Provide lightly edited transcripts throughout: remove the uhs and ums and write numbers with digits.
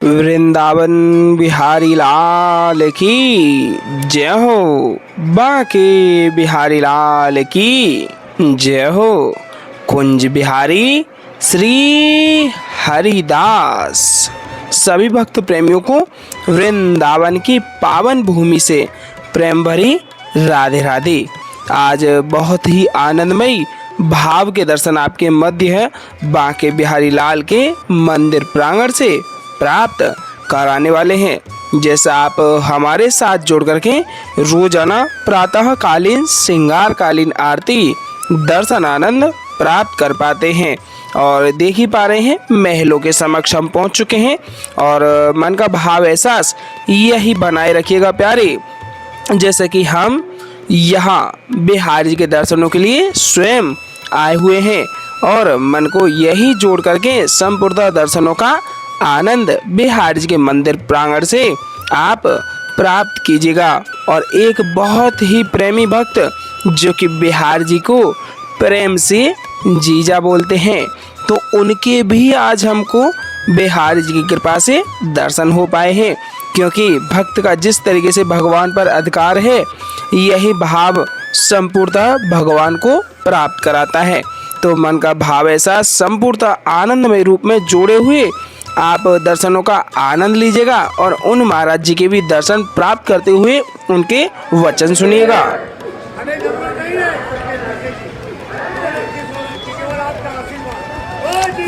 वृंदावन बिहारी लाल की जय हो। बांके बिहारी लाल की जय हो। कुंज बिहारी श्री हरिदास। सभी भक्त प्रेमियों को वृंदावन की पावन भूमि से प्रेम भरी राधे राधे। आज बहुत ही आनंदमयी भाव के दर्शन आपके मध्य है बांके बिहारी लाल के मंदिर प्रांगण से प्राप्त कराने वाले हैं। जैसा आप हमारे साथ जोड़ करके रोजाना प्रातः कालीन श्रृंगार कालीन आरती दर्शन आनंद प्राप्त कर पाते हैं और देख ही पा रहे हैं महलों के समक्ष हम पहुंच चुके हैं और मन का भाव एहसास यही बनाए रखिएगा प्यारे। जैसे कि हम यहाँ बिहारी जी के दर्शनों के लिए स्वयं आए हुए हैं और मन को यही जोड़ करके संपूर्ण दर्शनों का आनंद बिहारी जी के मंदिर प्रांगण से आप प्राप्त कीजिएगा। और एक बहुत ही प्रेमी भक्त जो कि बिहारी जी को प्रेम से जीजा बोलते हैं, तो उनके भी आज हमको बिहारी जी की कृपा से दर्शन हो पाए हैं। क्योंकि भक्त का जिस तरीके से भगवान पर अधिकार है यही भाव संपूर्णतः भगवान को प्राप्त कराता है। तो मन का भाव ऐसा संपूर्णतः आनंदमय रूप में जोड़े हुए आप दर्शनों का आनंद लीजिएगा और उन महाराज जी के भी दर्शन प्राप्त करते हुए उनके वचन सुनिएगा।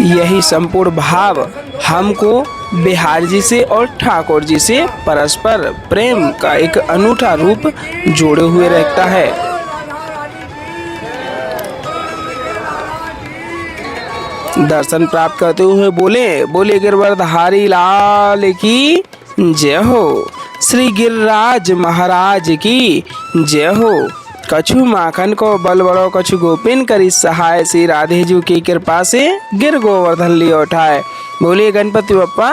यही संपूर्ण भाव हमको बिहारी जी से और ठाकुर जी से परस्पर प्रेम का एक अनूठा रूप जोड़े हुए रहता है। दर्शन प्राप्त करते हुए बोले गिरवरधारी लाल की जय हो। श्री गिरिराज महाराज की जय हो। कछु माखन को बल बड़ो कछु गोपिन करी सहाय। श्री राधे जी की कृपा से गिर गोवर्धन लियो उठाए। बोले गणपति बप्पा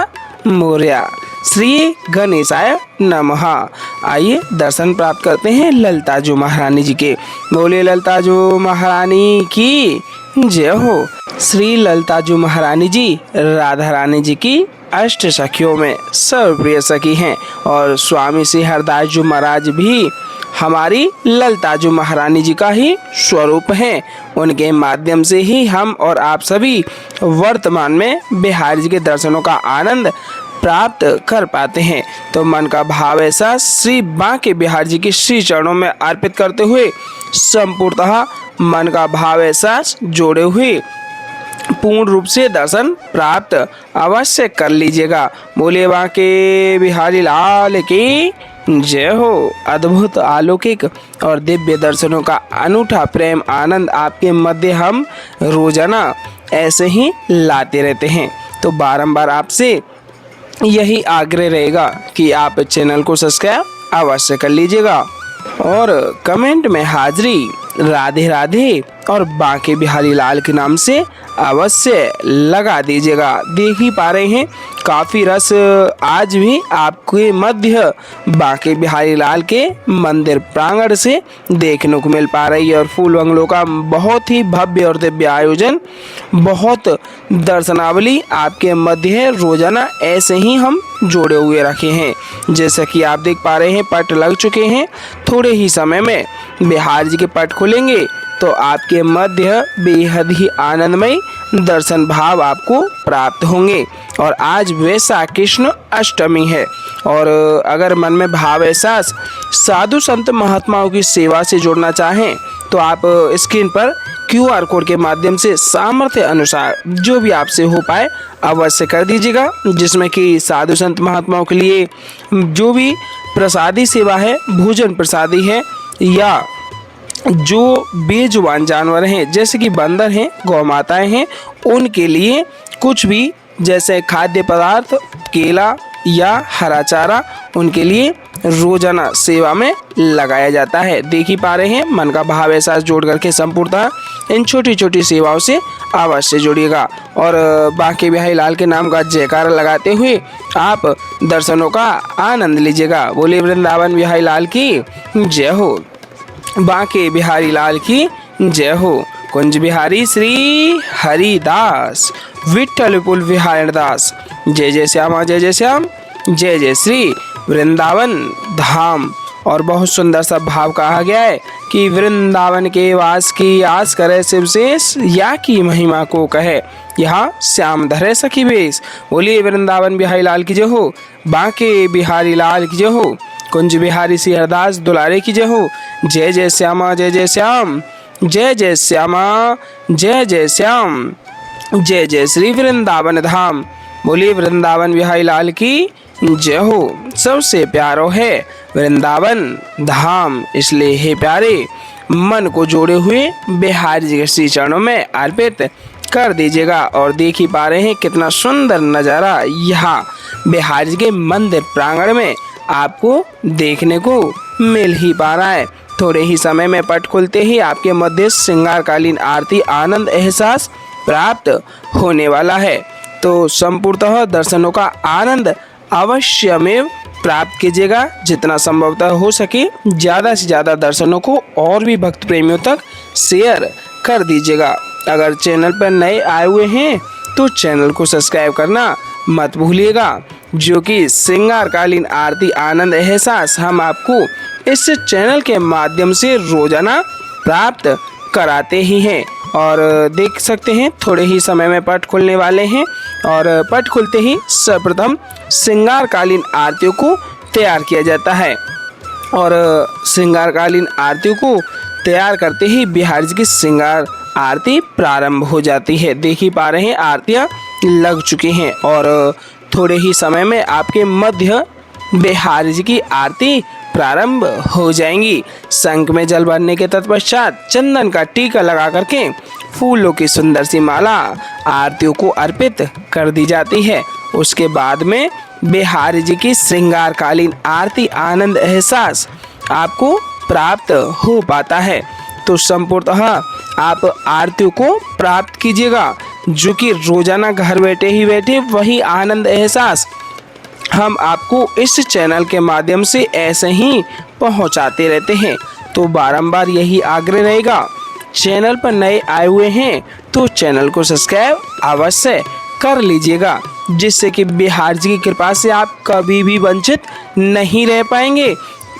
मोरया। श्री गणेशाय नमः। आइए दर्शन प्राप्त करते हैं ललताजू महारानी जी के। बोले ललताजू महारानी की जय हो। श्री ललताजू महारानी जी राधा रानी जी की अष्ट सखियों में सर्वप्रिय सखी हैं और स्वामी श्री हरदास जी महाराज भी हमारी ललताजू महारानी जी का ही स्वरूप हैं। उनके माध्यम से ही हम और आप सभी वर्तमान में बिहारी जी के दर्शनों का आनंद प्राप्त कर पाते हैं। तो मन का भाव ऐसा श्री बांके बिहारी जी के श्री चरणों में अर्पित करते हुए संपूर्णतः मन का भाव ऐसा जोड़े हुए पूर्ण रूप से दर्शन प्राप्त अवश्य कर लीजिएगा। बोले बांके बिहारी लाल की जय हो। अद्भुत अलौकिक और दिव्य दर्शनों का अनूठा प्रेम आनंद आपके मध्य हम रोजाना ऐसे ही लाते रहते हैं। तो बारंबार आपसे यही आग्रह रहेगा कि आप चैनल को सब्सक्राइब अवश्य कर लीजिएगा और कमेंट में हाजिरी राधे राधे और बांके बिहारी लाल के नाम से अवश्य लगा दीजिएगा। देख ही पा रहे हैं काफ़ी रस आज भी आपके मध्य बांके बिहारी लाल के मंदिर प्रांगण से देखने को मिल पा रही है और फूल बंगलों का बहुत ही भव्य और दिव्य आयोजन, बहुत दर्शनावली आपके मध्य है। रोजाना ऐसे ही हम जोड़े हुए रखे हैं। जैसा कि आप देख पा रहे हैं पट लग चुके हैं। थोड़े ही समय में बिहारी जी के पट खुलेंगे तो आपके मध्य बेहद ही आनंदमय दर्शन भाव आपको प्राप्त होंगे। और आज वैशाख कृष्ण अष्टमी है और अगर मन में भाव एहसास साधु संत महात्माओं की सेवा से जोड़ना चाहें तो आप स्क्रीन पर QR कोड के माध्यम से सामर्थ्य अनुसार जो भी आपसे हो पाए अवश्य कर दीजिएगा। जिसमें कि साधु संत महात्माओं के लिए जो भी प्रसादी सेवा है, भोजन प्रसादी है या जो बेजुबान जानवर हैं जैसे कि बंदर हैं, गौ माताएँ हैं, उनके लिए कुछ भी जैसे खाद्य पदार्थ, केला या हरा चारा उनके लिए रोजाना सेवा में लगाया जाता है। देख ही पा रहे हैं मन का भाव एहसास जोड़ करके संपूर्णतः इन छोटी छोटी सेवाओं से अवश्य जुड़िएगा और बांके बिहारी लाल के नाम का जयकारा लगाते हुए आप दर्शनों का आनंद लीजिएगा। बोले वृंदावन बिहारी लाल की जय हो। बांके बिहारी लाल की जय हो। कुंज बिहारी श्री हरिदास। विठ्ठल विपुल विहार दास। जय जय श्यामा जय जय श्याम, जय जय श्री वृंदावन धाम। और बहुत सुंदर सा भाव कहा गया है कि वृंदावन के वास की आस करे शिवशेष, या की महिमा को कहे यहाँ श्याम धरे सखी बेस। बोलिए वृंदावन बिहारी लाल की जय हो, बांके बिहारी लाल की जय हो, कुंज बिहारी श्री हरदास दुलारे की जय हो। जय जय श्यामा जय जय श्याम, जय जय श्यामा जय जय श्याम, जय जय श्री वृंदावन धाम। बोलिए वृंदावन बिहारी लाल की जय हो। सबसे प्यारो है वृंदावन धाम, इसलिए हे प्यारे मन को जोड़े हुए बिहारी जी के श्री चरणों में अर्पित कर दीजिएगा। और देख ही पा रहे हैं कितना सुंदर नज़ारा यहाँ बिहारी जी के मंदिर प्रांगण में आपको देखने को मिल ही पा रहा है। थोड़े ही समय में पट खुलते ही आपके मध्य श्रृंगारकालीन आरती आनंद एहसास प्राप्त होने वाला है। तो संपूर्णतः दर्शनों का आनंद अवश्य में प्राप्त कीजिएगा। जितना संभवतः हो सके ज़्यादा से ज़्यादा दर्शनों को और भी भक्त प्रेमियों तक शेयर कर दीजिएगा। अगर चैनल पर नए आए हुए हैं तो चैनल को सब्सक्राइब करना मत भूलिएगा, जो कि श्रृंगारकालीन आरती आनंद एहसास हम आपको इस चैनल के माध्यम से रोजाना प्राप्त कराते ही हैं। और देख सकते हैं थोड़े ही समय में पट खुलने वाले हैं, और पट खुलते ही सर्वप्रथम श्रृंगारकालीन आरतियों को तैयार किया जाता है। और श्रृंगारकालीन आरतियों को तैयार करते ही बिहारी जी की श्रृंगार आरती प्रारंभ हो जाती है। देख ही पा रहे हैं आरतियाँ लग चुकी हैं, और थोड़े ही समय में आपके मध्य बिहारी जी की आरती प्रारंभ हो जाएंगी। शंख में जल भरने के तत्पश्चात चंदन का टीका लगा करके फूलों की सुंदर सी माला आरतियों को अर्पित कर दी जाती है। उसके बाद में बिहारी जी की श्रृंगारकालीन आरती आनंद एहसास आपको प्राप्त हो पाता है। तो संपूर्णतः आप आरतियों को प्राप्त कीजिएगा, जो कि रोजाना घर बैठे ही बैठे वही आनंद एहसास हम आपको इस चैनल के माध्यम से ऐसे ही पहुंचाते रहते हैं। तो बारंबार यही आग्रह रहेगा, चैनल पर नए आए हुए हैं तो चैनल को सब्सक्राइब अवश्य कर लीजिएगा, जिससे कि बिहार जी की कृपा से आप कभी भी वंचित नहीं रह पाएंगे।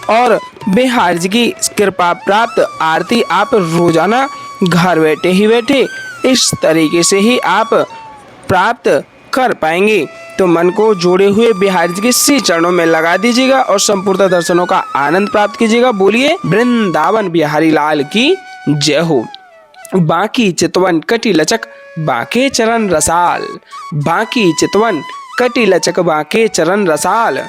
और बिहार जी की कृपा प्राप्त आरती आप रोजाना घर बैठे ही बैठे इस तरीके से ही आप प्राप्त कर पाएंगे। तो मन को जोड़े हुए बिहारी जी के श्री चरणों में लगा दीजिएगा और संपूर्ण दर्शनों का आनंद प्राप्त कीजिएगा। बोलिए वृंदावन बिहारी लाल की जय हो। बाकी चितवन कटी लचक बाके चरण रसाल, बाकी चितवन कटी लचक बाके चरण रसाल,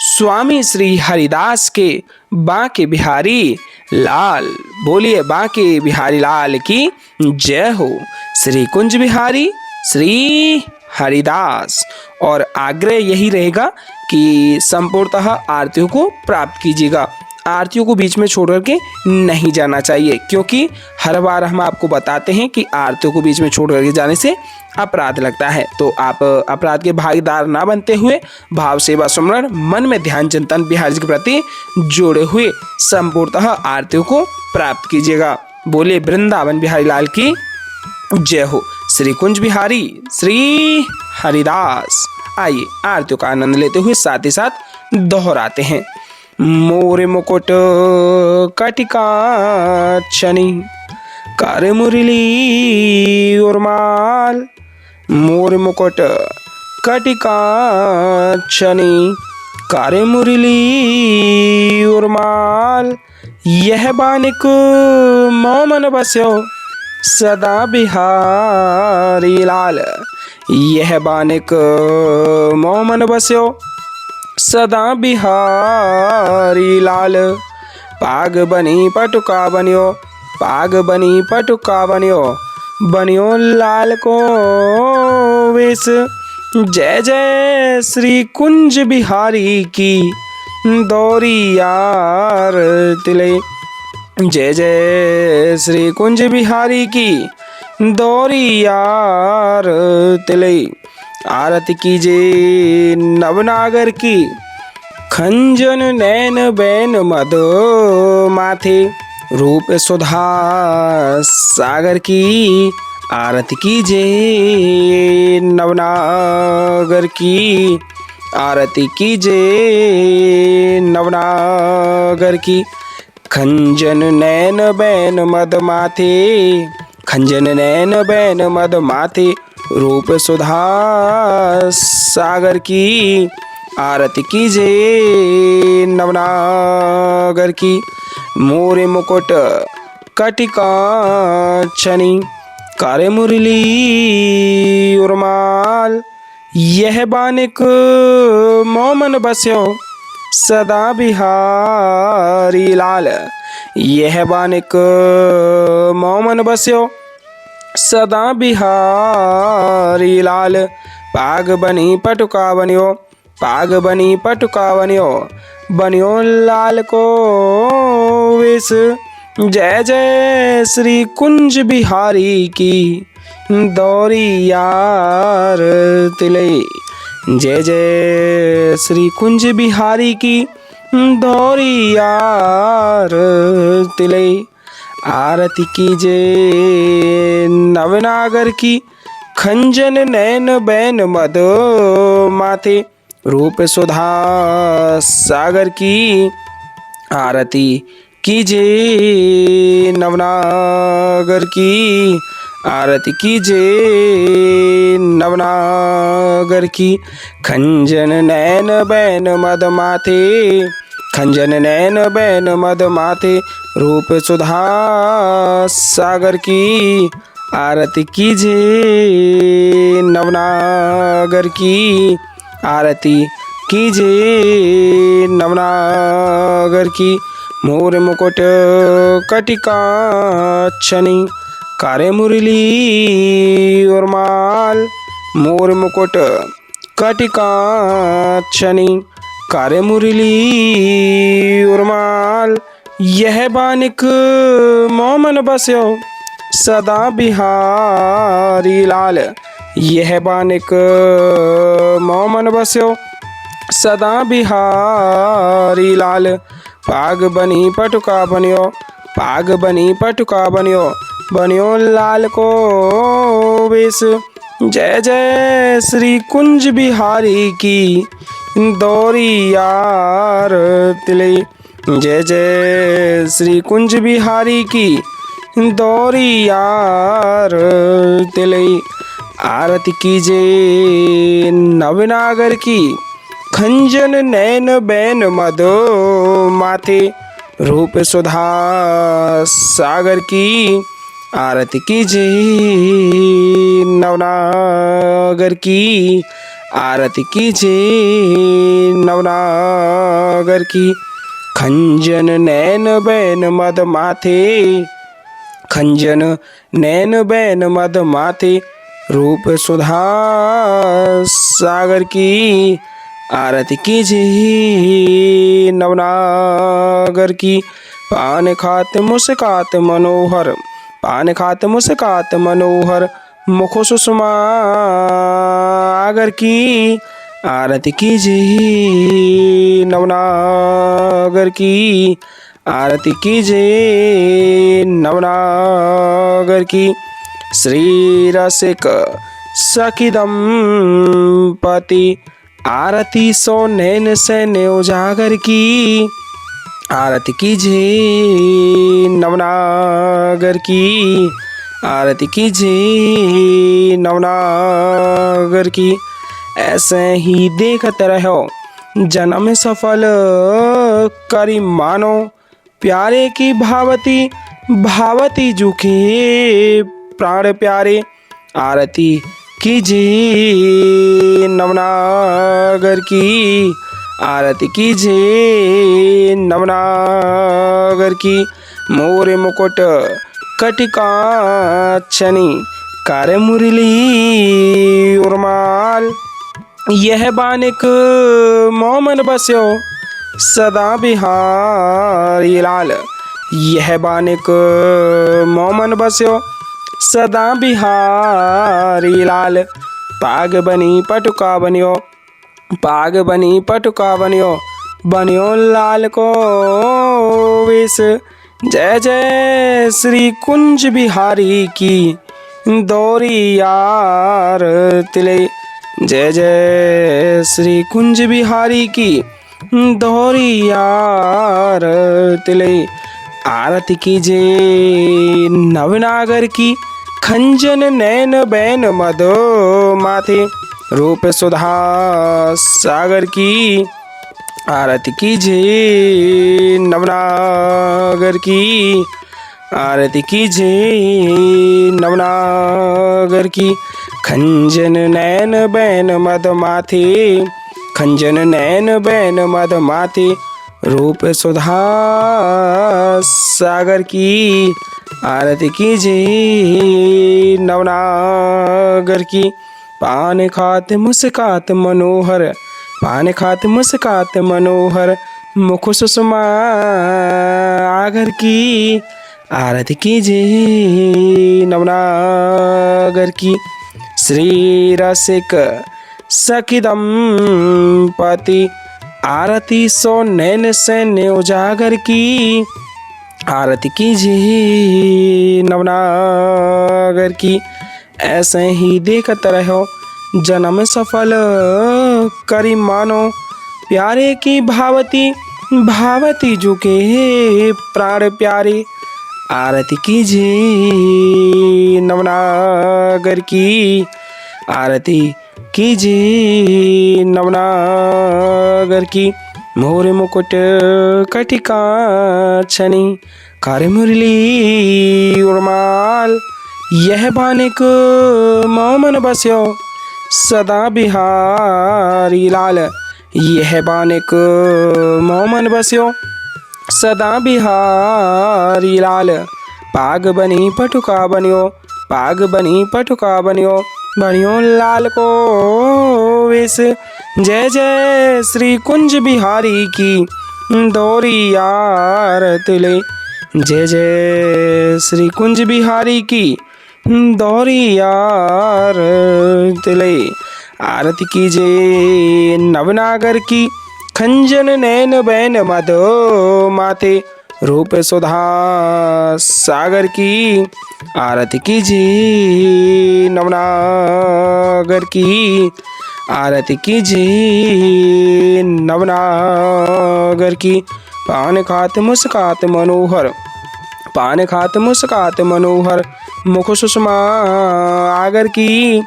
स्वामी श्री हरिदास के बाके बिहारी लाल। बोलिए बाके बिहारी लाल की जय हो। श्री कुंज बिहारी श्री हरिदास। और आग्रह यही रहेगा कि संपूर्णतः आरतियों को प्राप्त कीजिएगा। आरतियों को बीच में छोड़ करके नहीं जाना चाहिए, क्योंकि हर बार हम आपको बताते हैं कि आरतियों को बीच में छोड़ करके जाने से अपराध लगता है। तो आप अपराध के भागीदार ना बनते हुए भाव सेवा सुमरण मन में ध्यान चिंतन बिहारी जी के प्रति जोड़े हुए संपूर्णतः आरतियों को प्राप्त कीजिएगा। बोले वृंदावन बिहारी लाल की जय हो। श्री कुंज बिहारी श्री हरिदास। आइए आरतियों का आनंद लेते हुए साथ ही साथ दोहराते हैं। मोरे मुकुट कटिका छनी कर मुरली उर्माल, मोरे मुकुट कटिका छनी कर मुरली उर्माल, यह बानिक मोमन बस्यो सदा बिहारी लाल, यह बानिक मोमन बस्यो सदा बिहारी लाल, पाग बनी पटुका बनियो, पाग बनी पटुका बनियो, बनियो लाल को वेश। जय जय श्री कुंज बिहारी की दौरी यार तिले, जय जय श्री कुंज बिहारी की दौरी यार तिले। आरती कीजे नवनागर की खंजन नैन बैन मद माथे, रूप सुधा सागर की आरती कीजे नवनागर की, आरती कीजे नवनागर की। खंजन नैन बैन मद माथे, खंजन नैन बैन मद माथे, रूप सुधा सागर की। आरती कीजे नवनागर की। मोरे मुकुट कटिकांचनी, कारे मुरली उर्माल, यह बानिक मोमन बस्यो सदा बिहारी लाल। यह बानिक मोमन बस्यो सदा बिहारी लाल। पाग बनी पटुका बनियो, पाग बनी पटुका बनियो, बनियो लाल को वेश। जय जय श्री कुंज बिहारी की दौरी यार तिले। जय जय श्री कुंज बिहारी की दौरी यार तिले। आरती कीजे नवनागर की, खंजन नैन बैन मद माथे, रूप सुधा सागर की। आरती कीजे नवनागर की, आरती कीजे नवनागर की। खंजन नैन बैन मद माथे, खंजन नैन बैन मद माथे, रूप सुधा सागर की। आरती कीजे नवनागर की, आरती कीजे नवनागर की। मोर मुकुट कटिकांचनी, कारे मुरली उर्माल, मोर मुकुट कटिकांचनी, कारे मुरली उर्माल। यह बानिक मोमन बस्यो सदा बिहारी लाल। यह बानिक मोमन बस्यो सदा बिहारी लाल। पाग बनी पटुका बनियो, पाग बनी पटुका बनियो, बनियो लाल को वेश। जय जय श्री कुंज बिहारी की दौरी यार तिले। जय जय श्री कुंज बिहारी की दौरी यार तिले। आरती कीजे नवनागर की, खंजन नैन बैन मद माथे, रूप सुधा सागर की। आरती कीजे नवनागर की, आरती कीजे नवनागर की। खंजन नैन बैन मद माथे, खंजन नैन बैन मद माथे, रूप सुधा सागर की। आरती कीजे नवनागर की। पान खात मुस्कात मनोहर, पान खात मुस्कात मनोहर, मुख सुषमा आगर की। आरती कीजे नवनागर की, आरती कीजे नवनागर की। श्री रसिक सखी दंपति, आरती सो नैन सैन्य उजागर की। आरती कीजे नवनागर की, आरती कीजे नवनागर की। ऐसे ही देखत रहो जन्म सफल करी मानो, प्यारे की भावती भावती जुखे प्राण प्यारे। आरती कीजे नवनागर की, आरती कीजे नवनागर की। मोरे मुकुट कटिकांचनी, कारे मुरली उर्माल, यह बानिक मोमन बस्यो सदा बिहारी लाल। यह बानिक मोमन बस्यो सदा बिहारी लाल। पाग बनी पटुका बनियो, पाग बनी पटुका बनियो, बनियो लाल को वेश। जय जय श्री कुंज बिहारी की दौरियार तिले। जय जय श्री कुंज बिहारी की दौरियार तिले। आरती कीजिए नवनागर की खंजन नैन बैन मदो माथे रूप सुधा सागर की। आरती कीजिए नवनागर की। आरती कीजिए नवनागर की खंजन नैन बैन मद माथे। खंजन नैन बैन मद माथे रूप सुधा सागर की। आरती कीजिए नवनागर की। पान खात मुस्कात मनोहर। पान खात मुस्कात मनोहर मुख सुषमा आगर की। आरती कीजिए नवनागर की। श्री रसिक सखी दंपति आरती सो नैन सैन्य उजागर की। आरती कीजिए नवनागर की। ऐसे ही देखत रहो जन्म सफल करी मानो प्यारे की भावती भावती झुके प्राण प्यारे। आरती कीजिए नवनागर की। आरती कीजिए नवनागर की। मोर मुकुट कटिका छनी कार मुरली उर्माल। यह बानिक मोमन बस्यो सदा बिहारी लाल। यह बानिक मोमन बस्यो सदा बिहारी लाल। पाग बनी पटुका बनियो पाग बनी पटुका बनियो बनियो लाल को वेश। जय जय श्री कुंज बिहारी की दौरियार तिले। जय जय श्री कुंज बिहारी की दौरियार तिले। आरती कीजिए नवनागर की खंजन नैन बैन मदो माथे रूप सुधा सागर की। आरती कीजिए नवनागर की। आरती कीजिए नवनागर की। पान खात मुस्कात मनोहर पान खात मुस्कात मनोहर मुख सुषमा आगर की।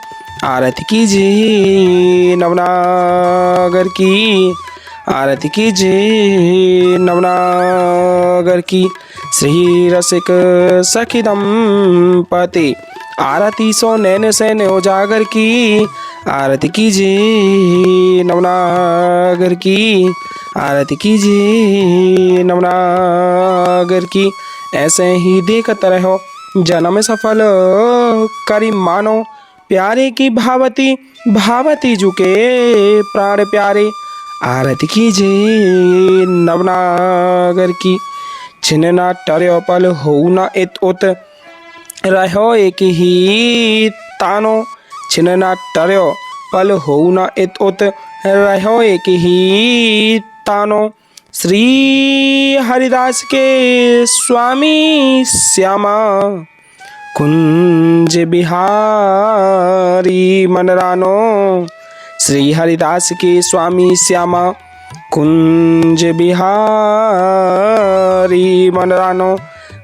आरती कीजिए नवनागर की। आरती कीजिए नवनागर की। श्री रसिक सखी दंपति आरती सो नैन सैन उजागर की। आरती कीजिए नवनागर की। आरती कीजिए नवनागर की। ऐसे ही देखत रहो जन्म सफल करी मानो प्यारे की भावती भावती झुके प्राण प्यारे। आरती कीजिए नवनागर की। छिन्ना टर्यो पल हो न इत उत रहो एक ही तानो। छिन्ना टर्यो पल हो न इत उत रहो एक ही तानो। श्री हरिदास के स्वामी श्यामा कुंज बिहारी मनरानो। श्री हरिदास के स्वामी श्यामा कुंज बिहारी मनरानो।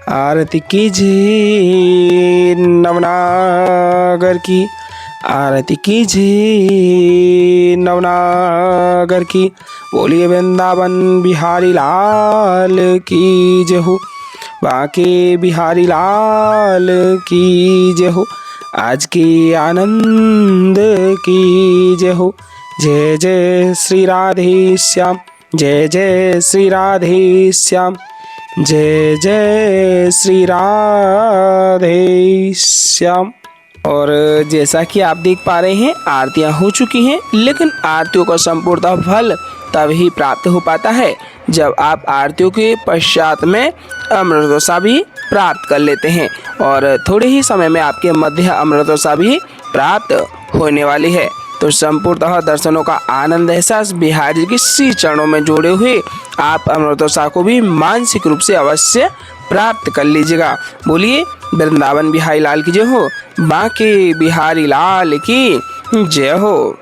आरती कीजिए नवनागर की। आरती कीजिए नवनागर की। बोलिए वृंदावन बिहारी लाल की जय हो। बांके बिहारी लाल की जय हो। आज के आनंद की जय हो। जय जय श्री राधे श्याम। जय जय श्री राधे श्याम। जय जय श्री राधे श्याम। और जैसा कि आप देख पा रहे हैं आरतियां हो चुकी हैं, लेकिन आरतियों का संपूर्णतः फल तभी प्राप्त हो पाता है जब आप आरतियों के पश्चात में अमृतोसा भी प्राप्त कर लेते हैं। और थोड़े ही समय में आपके मध्य अमृतोसा भी प्राप्त होने वाली है। तो संपूर्णतः दर्शनों का आनंद एहसास बिहारी जी के श्री चरणों में जोड़े हुए आप अमृतोसा को भी मानसिक रूप से अवश्य प्राप्त कर लीजिएगा। बोलिए वृंदावन बिहारी लाल की जय हो। बांके बिहारी लाल की जय हो।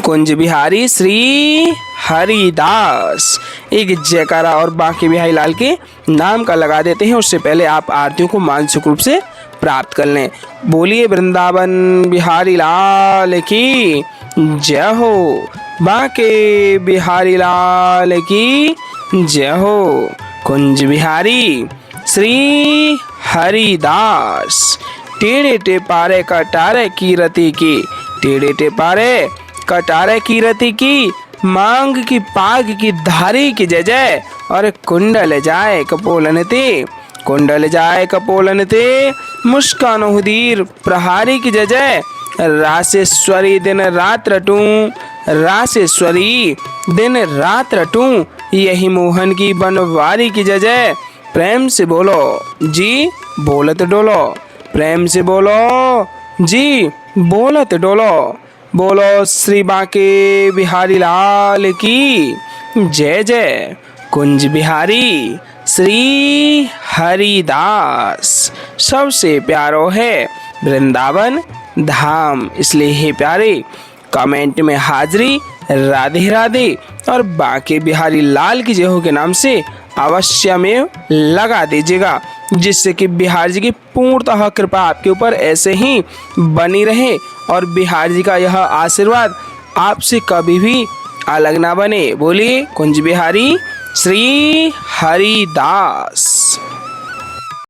कुंज बिहारी श्री हरिदास। एक जयकारा और बांके बिहारी लाल के नाम का लगा देते हैं, उससे पहले आप आरतियों को मानसिक रूप से प्राप्त कर लें। बोलिए वृंदावन बिहारी लाल की जय हो। बांके बिहारी लाल की जय हो। कुंज बिहारी श्री हरिदास। टेढ़े टेपारे कटारे की रति की, टेढ़े टेपारे कटारे की रति की, मांग की पाग की धारी की जय जय। और कुंडल जाए कपोलन ते, कुंडल जाए कपोलन ते, मुस्कान हुदीर प्रहारी की जय जय। रासेश्वरी दिन रात रटूं, रासेश्वरी दिन रात रटूं, यही मोहन की बनवारी की जय जय। प्रेम से बोलो जी बोलत डोलो, प्रेम से बोलो जी बोलत डोलो। बोलो श्री बांके बिहारी लाल की जय जय। कुंज बिहारी श्री हरिदास। सबसे प्यारो है वृंदावन धाम, इसलिए हे प्यारे कमेंट में हाजरी राधे राधे और बांके बिहारी लाल की जय हो के नाम से अवश्य में लगा दीजिएगा, जिससे कि बिहार जी की पूर्णतः कृपा आपके ऊपर ऐसे ही बनी रहे और बिहार जी का यह आशीर्वाद आपसे कभी भी अलग ना बने। बोलिए कुंज बिहारी श्री हरिदास।